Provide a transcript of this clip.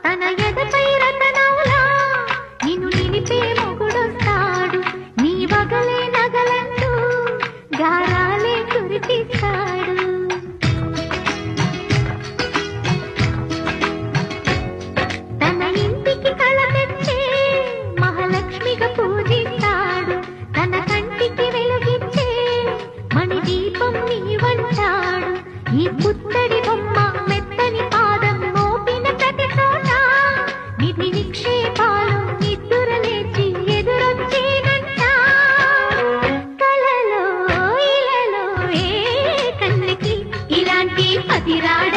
తన ఎదపై రతనౌలా నిన్ను నిలిపే మొగుడొస్తాడు, నీ వగలే నగలంటూ గారాలే కురిపిస్తాడు. తన ఇంటికి కళ తెచ్చే మహాలక్ష్మిగా పూజిస్తాడు, తన కంటికి వెలుగిచ్చే మణి దీపం నీవంటాడు. ఈ పుత్తడి బొమ్మ మెత్తని పాదం మోపిన ప్రతి చోట నిధి నిక్షేపాలు నిద్దురలేచి ఎదురొచ్చేనంట. కలలో ఇలలో ఏ కన్నకి ఇలాంటి పతిరాడ